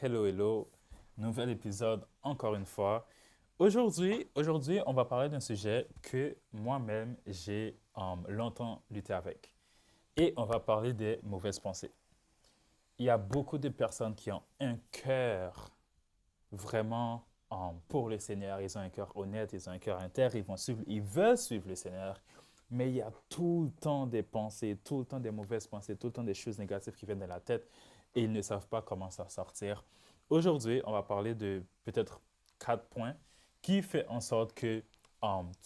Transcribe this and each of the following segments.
Hello, hello. Nouvel épisode encore une fois. Aujourd'hui, on va parler d'un sujet que moi-même j'ai longtemps lutté avec. Et on va parler des mauvaises pensées. Il y a beaucoup de personnes qui ont un cœur vraiment pour le Seigneur. Ils ont un cœur honnête, ils ont un cœur intègre, ils veulent suivre le Seigneur. Mais il y a tout le temps des pensées, tout le temps des mauvaises pensées, tout le temps des choses négatives qui viennent de la tête et ils ne savent pas comment s'en sortir. Aujourd'hui, on va parler de peut-être 4 points qui font en sorte que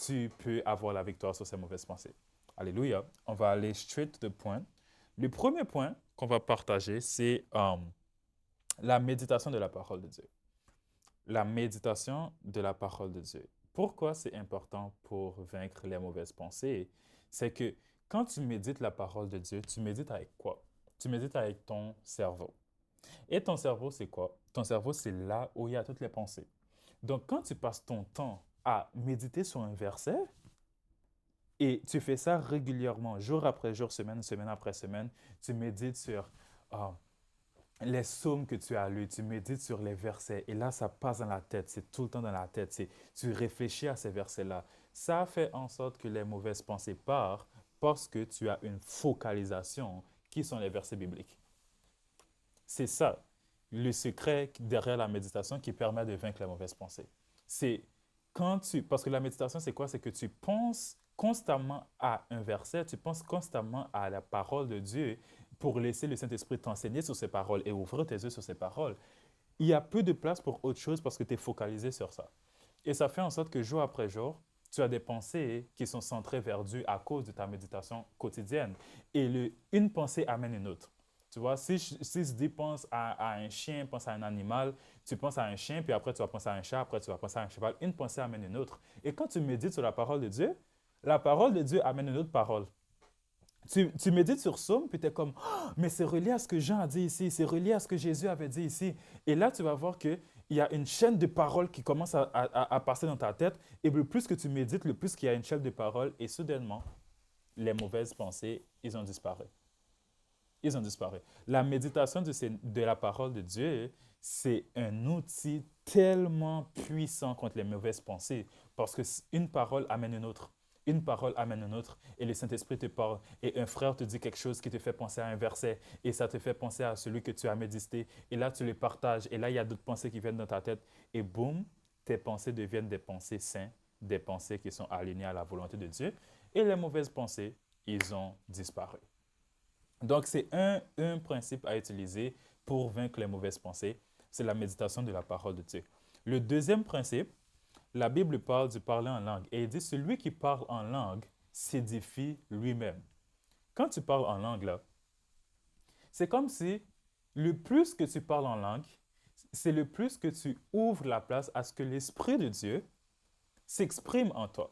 tu peux avoir la victoire sur ces mauvaises pensées. Alléluia. On va aller straight to the point. Le premier point qu'on va partager, c'est la méditation de la parole de Dieu. La méditation de la parole de Dieu. Pourquoi c'est important pour vaincre les mauvaises pensées? C'est que quand tu médites la parole de Dieu, tu médites avec quoi? Tu médites avec ton cerveau. Et ton cerveau, c'est quoi? Ton cerveau, c'est là où il y a toutes les pensées. Donc, quand tu passes ton temps à méditer sur un verset, et tu fais ça régulièrement, jour après jour, semaine après semaine, tu médites sur ah, les psaumes que tu as lus, tu médites sur les versets, et là, ça passe dans la tête, c'est tout le temps dans la tête, tu réfléchis à ces versets-là. Ça fait en sorte que les mauvaises pensées partent parce que tu as une focalisation qui sont les versets bibliques. C'est ça, le secret derrière la méditation qui permet de vaincre la mauvaise pensée. C'est parce que la méditation, c'est quoi? C'est que tu penses constamment à un verset, tu penses constamment à la parole de Dieu pour laisser le Saint-Esprit t'enseigner sur ces paroles et ouvrir tes yeux sur ces paroles. Il y a peu de place pour autre chose parce que tu es focalisé sur ça. Et ça fait en sorte que jour après jour, tu as des pensées qui sont centrées vers Dieu à cause de ta méditation quotidienne. Et une pensée amène une autre. Tu vois, si je dis pense à un chien, pense à un animal, tu penses à un chien, puis après tu vas penser à un chat, après tu vas penser à un cheval, une pensée amène une autre. Et quand tu médites sur la parole de Dieu amène une autre parole. Tu médites sur Somme, puis tu es comme, oh, mais c'est relié à ce que Jean a dit ici, c'est relié à ce que Jésus avait dit ici. Et là, tu vas voir qu'il y a une chaîne de paroles qui commence à passer dans ta tête. Et le plus que tu médites, le plus qu'il y a une chaîne de paroles. Et soudainement, les mauvaises pensées, ils ont disparu. Ils ont disparu. La méditation de la parole de Dieu, c'est un outil tellement puissant contre les mauvaises pensées parce qu'une parole amène une autre. Une parole amène une autre et le Saint-Esprit te parle et un frère te dit quelque chose qui te fait penser à un verset et ça te fait penser à celui que tu as médité et là tu le partages et là il y a d'autres pensées qui viennent dans ta tête et boum, tes pensées deviennent des pensées saines, des pensées qui sont alignées à la volonté de Dieu et les mauvaises pensées, ils ont disparu. Donc, c'est un principe à utiliser pour vaincre les mauvaises pensées. C'est la méditation de la parole de Dieu. Le deuxième principe, la Bible parle du parler en langue. Et il dit, celui qui parle en langue s'édifie lui-même. Quand tu parles en langue, là, c'est comme si le plus que tu parles en langue, c'est le plus que tu ouvres la place à ce que l'Esprit de Dieu s'exprime en toi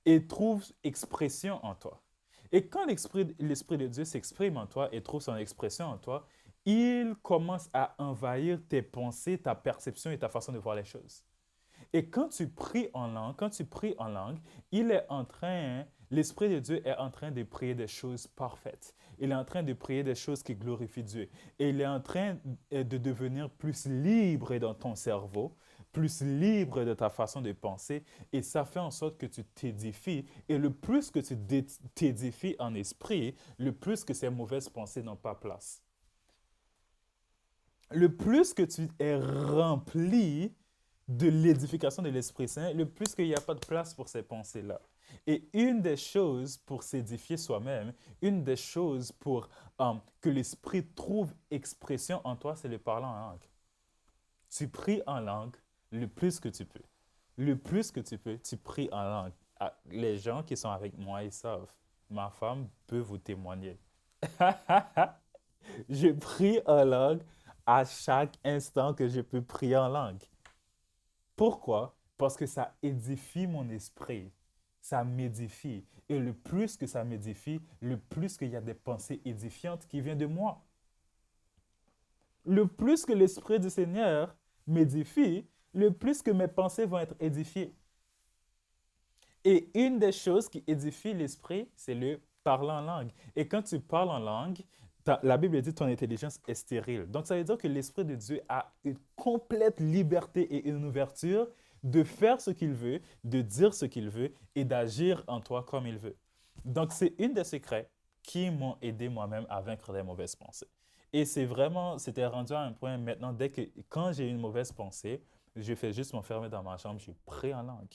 et trouve expression en toi. Et quand l'Esprit de Dieu s'exprime en toi et trouve son expression en toi, il commence à envahir tes pensées, ta perception et ta façon de voir les choses. Et quand tu pries en langue, l'Esprit de Dieu est en train de prier des choses parfaites. Il est en train de prier des choses qui glorifient Dieu. Et il est en train de devenir plus libre dans ton cerveau, plus libre de ta façon de penser. Et ça fait en sorte que tu t'édifies. Et le plus que tu t'édifies en esprit, le plus que ces mauvaises pensées n'ont pas place. Le plus que tu es rempli de l'édification de l'Esprit Saint, le plus qu'il n'y a pas de place pour ces pensées-là. Et une des choses pour s'édifier soi-même, une des choses pour que l'Esprit trouve expression en toi, c'est le parler en langue. Tu pries en langue le plus que tu peux. Le plus que tu peux, tu pries en langue. Ah, les gens qui sont avec moi, ils savent. Ma femme peut vous témoigner. Je prie en langue à chaque instant que je peux prier en langue. Pourquoi? Parce que ça édifie mon esprit. Ça m'édifie. Et le plus que ça m'édifie, le plus qu'il y a des pensées édifiantes qui viennent de moi. Le plus que l'Esprit du Seigneur m'édifie, le plus que mes pensées vont être édifiées. Et une des choses qui édifie l'esprit, c'est le parler en langue. Et quand tu parles en langue, La Bible dit ton intelligence est stérile. Donc, ça veut dire que l'Esprit de Dieu a une complète liberté et une ouverture de faire ce qu'il veut, de dire ce qu'il veut et d'agir en toi comme il veut. Donc, c'est une des secrets qui m'ont aidé moi-même à vaincre les mauvaises pensées. Et c'est vraiment, c'était rendu à un point maintenant, quand j'ai une mauvaise pensée, je fais juste m'enfermer dans ma chambre, je prie en langue.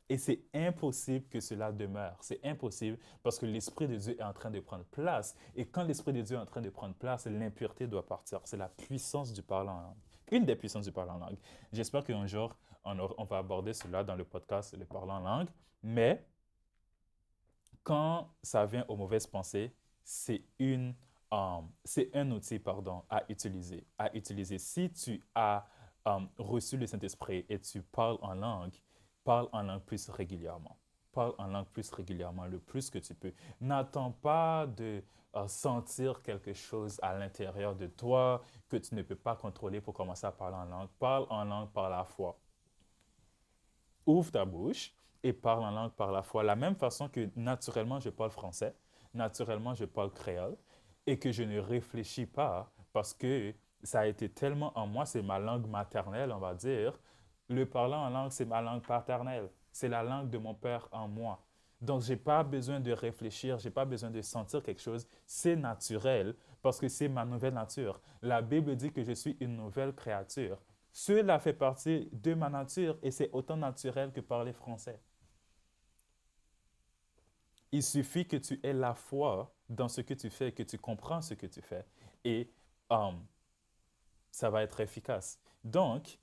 Et c'est impossible que cela demeure. C'est impossible parce que l'Esprit de Dieu est en train de prendre place. Et quand l'Esprit de Dieu est en train de prendre place, l'impureté doit partir. C'est la puissance du parler en langue. Une des puissances du parler en langue. J'espère qu'un jour, on va aborder cela dans le podcast, le parler en langue. Mais quand ça vient aux mauvaises pensées, c'est un outil, pardon, à utiliser. À utiliser. Si tu as reçu le Saint-Esprit et tu parle en langue plus régulièrement. Parle en langue plus régulièrement, le plus que tu peux. N'attends pas de sentir quelque chose à l'intérieur de toi que tu ne peux pas contrôler pour commencer à parler en langue. Parle en langue par la foi. Ouvre ta bouche et parle en langue par la foi. La même façon que naturellement je parle français, naturellement je parle créole et que je ne réfléchis pas parce que ça a été tellement en moi, c'est ma langue maternelle, on va dire. Le parlant en langue, c'est ma langue paternelle. C'est la langue de mon père en moi. Donc, je n'ai pas besoin de réfléchir, je n'ai pas besoin de sentir quelque chose. C'est naturel parce que c'est ma nouvelle nature. La Bible dit que je suis une nouvelle créature. Cela fait partie de ma nature et c'est autant naturel que parler français. Il suffit que tu aies la foi dans ce que tu fais, que tu comprends ce que tu fais et um, ça va être efficace. Donc,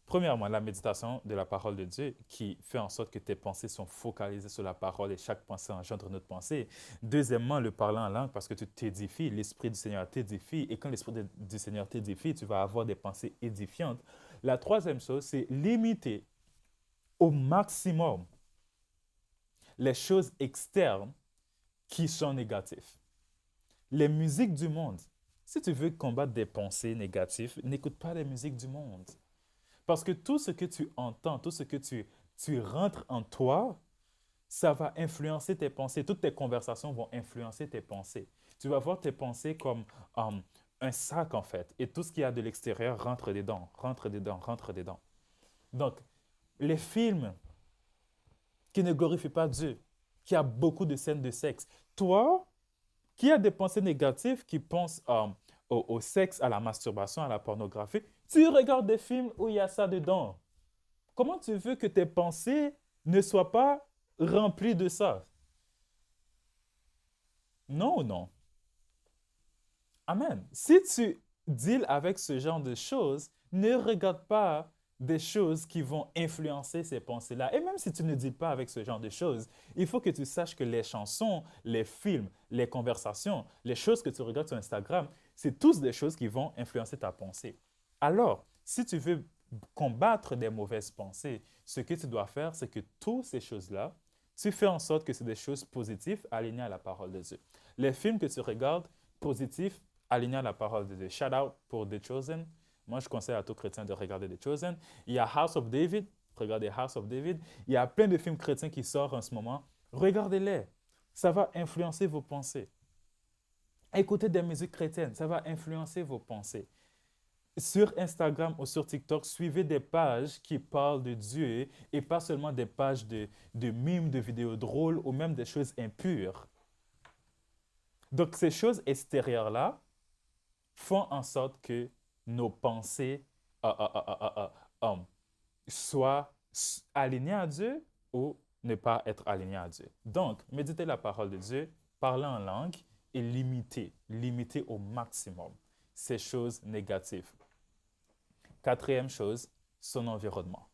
premièrement, la méditation de la parole de Dieu qui fait en sorte que tes pensées sont focalisées sur la parole et chaque pensée engendre une autre pensée. Deuxièmement, le parler en langue parce que tu t'édifies, l'Esprit du Seigneur t'édifie et quand du Seigneur t'édifie, tu vas avoir des pensées édifiantes. La troisième chose, c'est limiter au maximum les choses externes qui sont négatives. Les musiques du monde. Si tu veux combattre des pensées négatives, n'écoute pas les musiques du monde. Parce que tout ce que tu entends, tout ce que tu rentres en toi, ça va influencer tes pensées. Toutes tes conversations vont influencer tes pensées. Tu vas voir tes pensées comme un sac, en fait. Et tout ce qu'il y a de l'extérieur rentre dedans, rentre dedans, rentre dedans. Donc, les films qui ne glorifient pas Dieu, qui a beaucoup de scènes de sexe, toi, qui as des pensées négatives, qui pensent au sexe, à la masturbation, à la pornographie, tu regardes des films où il y a ça dedans. Comment tu veux que tes pensées ne soient pas remplies de ça? Non ou non? Amen. Si tu deals avec ce genre de choses, ne regarde pas des choses qui vont influencer ces pensées-là. Et même si tu ne deals pas avec ce genre de choses, il faut que tu saches que les chansons, les films, les conversations, les choses que tu regardes sur Instagram, c'est tous des choses qui vont influencer ta pensée. Alors, si tu veux combattre des mauvaises pensées, ce que tu dois faire, c'est que toutes ces choses-là, tu fais en sorte que c'est des choses positives alignées à la parole de Dieu. Les films que tu regardes, positifs, alignés à la parole de Dieu. Shout out pour The Chosen. Moi, je conseille à tout chrétien de regarder The Chosen. Il y a House of David. Regardez House of David. Il y a plein de films chrétiens qui sortent en ce moment. Regardez-les. Ça va influencer vos pensées. Écoutez des musiques chrétiennes. Ça va influencer vos pensées. Sur Instagram ou sur TikTok, suivez des pages qui parlent de Dieu et pas seulement des pages de mimes, de vidéos drôles ou même des choses impures. Donc, ces choses extérieures-là font en sorte que nos pensées soient alignées à Dieu ou ne pas être alignées à Dieu. Donc, méditez la parole de Dieu, parlez en langue et limitez au maximum ces choses négatives. Quatrième chose, son environnement.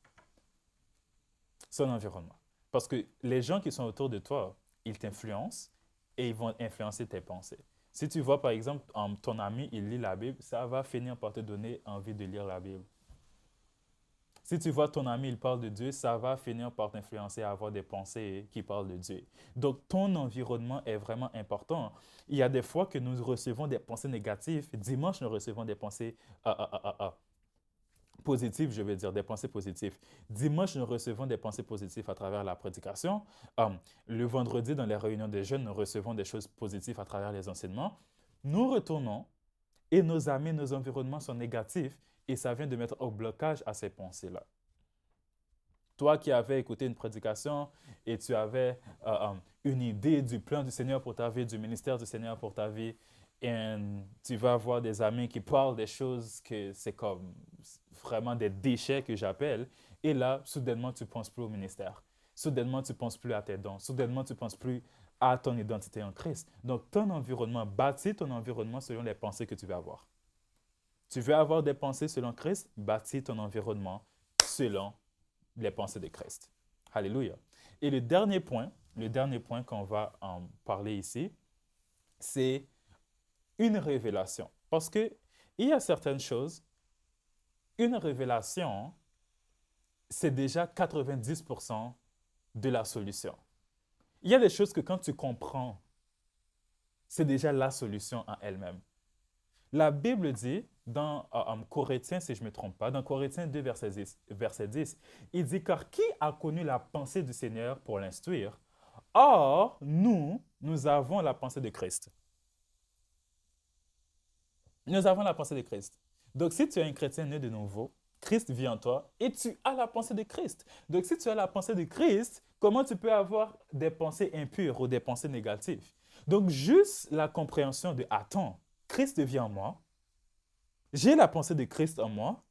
Son environnement. Parce que les gens qui sont autour de toi, ils t'influencent et ils vont influencer tes pensées. Si tu vois, par exemple, ton ami, il lit la Bible, ça va finir par te donner envie de lire la Bible. Si tu vois ton ami, il parle de Dieu, ça va finir par t'influencer à avoir des pensées qui parlent de Dieu. Donc, ton environnement est vraiment important. Il y a des fois que nous recevons des pensées négatives. Dimanche, nous recevons des pensées positives, je veux dire, des pensées positives. Dimanche, nous recevons des pensées positives à travers la prédication. Le vendredi, dans les réunions des jeunes, nous recevons des choses positives à travers les enseignements. nous retournons et nos amis, nos environnements sont négatifs et ça vient de mettre au blocage à ces pensées-là. Toi qui avais écouté une prédication et tu avais une idée du plan du Seigneur pour ta vie, du ministère du Seigneur pour ta vie, et tu vas avoir des amis qui parlent des choses que c'est comme vraiment des déchets que j'appelle, et là, soudainement, tu ne penses plus au ministère. Soudainement, tu ne penses plus à tes dons. Soudainement, tu ne penses plus à ton identité en Christ. Donc, ton environnement, bâtis ton environnement selon les pensées que tu vas avoir. Tu veux avoir des pensées selon Christ, bâtis ton environnement selon les pensées de Christ. Alléluia. Et le dernier point qu'on va en parler ici, c'est une révélation. Parce que il y a certaines choses, une révélation, c'est déjà 90% de la solution. Il y a des choses que quand tu comprends, c'est déjà la solution en elle-même. La Bible dit, dans Corinthiens, si je ne me trompe pas, dans Corinthiens 2, verset 10, il dit, car qui a connu la pensée du Seigneur pour l'instruire? Or, nous avons la pensée de Christ. Nous avons la pensée de Christ. Donc, si tu es un chrétien né de nouveau, Christ vit en toi et tu as la pensée de Christ. Donc, si tu as la pensée de Christ, comment tu peux avoir des pensées impures ou des pensées négatives? Donc, juste la compréhension de, attends, Christ vit en moi, j'ai la pensée de Christ en moi,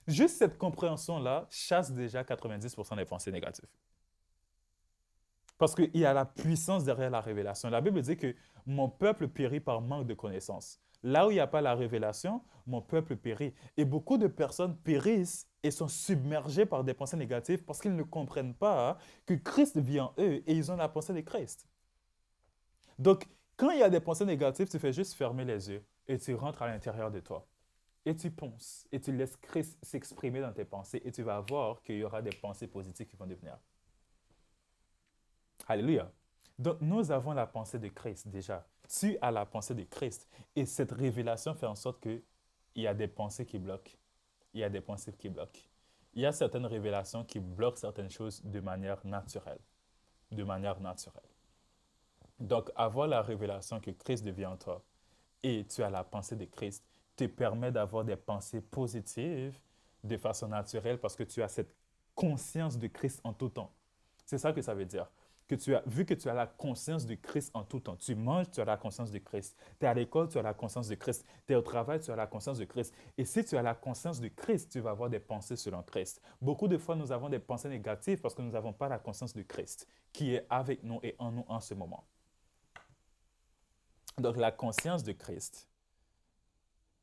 juste cette compréhension-là chasse déjà 90% des pensées négatives. Parce qu'il y a la puissance derrière la révélation. La Bible dit que mon peuple périt par manque de connaissance. Là où il n'y a pas la révélation, mon peuple périt. Et beaucoup de personnes périssent et sont submergées par des pensées négatives parce qu'ils ne comprennent pas que Christ vit en eux et ils ont la pensée de Christ. Donc, quand il y a des pensées négatives, tu fais juste fermer les yeux et tu rentres à l'intérieur de toi. Et tu penses et tu laisses Christ s'exprimer dans tes pensées et tu vas voir qu'il y aura des pensées positives qui vont devenir. Alléluia. Donc, nous avons la pensée de Christ déjà. Tu as la pensée de Christ. Et cette révélation fait en sorte qu'il y a des pensées qui bloquent. Il y a des pensées qui bloquent. Il y a certaines révélations qui bloquent certaines choses de manière naturelle. De manière naturelle. Donc, avoir la révélation que Christ devient en toi et tu as la pensée de Christ te permet d'avoir des pensées positives de façon naturelle parce que tu as cette conscience de Christ en tout temps. C'est ça que ça veut dire. Vu que tu as la conscience de Christ en tout temps, tu manges, tu as la conscience de Christ. Tu es à l'école, tu as la conscience de Christ. Tu es au travail, tu as la conscience de Christ. Et si tu as la conscience de Christ, tu vas avoir des pensées selon Christ. Beaucoup de fois, nous avons des pensées négatives parce que nous n'avons pas la conscience de Christ qui est avec nous et en nous en ce moment. Donc, la conscience de Christ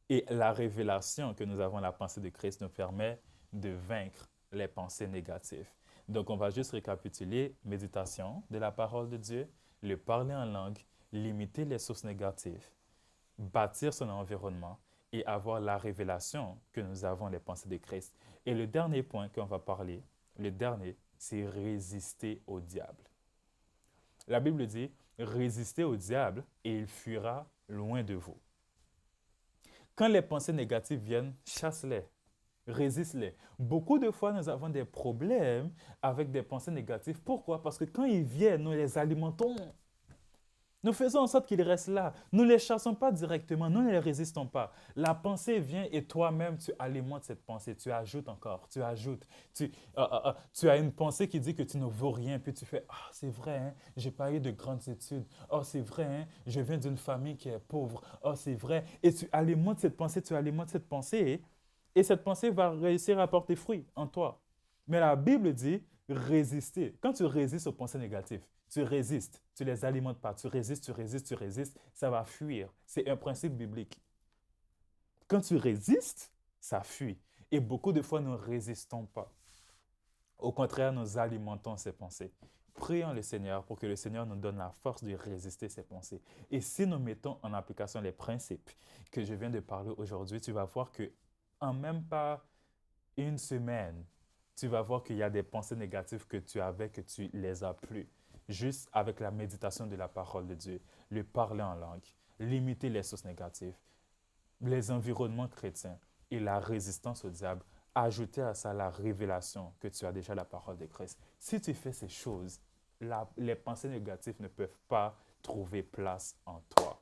et la révélation que nous avons la pensée de Christ nous permet de vaincre les pensées négatives. Donc, on va juste récapituler méditation de la parole de Dieu, le parler en langue, limiter les sources négatives, bâtir son environnement et avoir la révélation que nous avons les pensées de Christ. Et le dernier point qu'on va parler, c'est résister au diable. La Bible dit, résistez au diable et il fuira loin de vous. Quand les pensées négatives viennent, chasse-les. Résiste-les. Beaucoup de fois, nous avons des problèmes avec des pensées négatives. Pourquoi? Parce que quand ils viennent, nous les alimentons. Nous faisons en sorte qu'ils restent là. Nous ne les chassons pas directement, nous ne les résistons pas. La pensée vient et toi-même, tu alimentes cette pensée. Tu ajoutes encore, tu ajoutes. Tu as une pensée qui dit que tu ne vaux rien, puis tu fais « Ah, c'est vrai, hein, je n'ai pas eu de grandes études. Oh, c'est vrai, hein, je viens d'une famille qui est pauvre. Oh, c'est vrai. » Et tu alimentes cette pensée, et cette pensée va réussir à porter fruit en toi. Mais la Bible dit résister. Quand tu résistes aux pensées négatives, tu résistes, tu ne les alimentes pas, tu résistes, ça va fuir. C'est un principe biblique. Quand tu résistes, ça fuit. Et beaucoup de fois, nous ne résistons pas. Au contraire, nous alimentons ces pensées. Prions le Seigneur pour que le Seigneur nous donne la force de résister ces pensées. Et si nous mettons en application les principes que je viens de parler aujourd'hui, tu vas voir que en même pas une semaine, tu vas voir qu'il y a des pensées négatives que tu avais, que tu les as plus. Juste avec la méditation de la parole de Dieu, le parler en langue, limiter les sources négatives, les environnements chrétiens et la résistance au diable, ajouter à ça la révélation que tu as déjà la parole de Christ. Si tu fais ces choses, les pensées négatives ne peuvent pas trouver place en toi.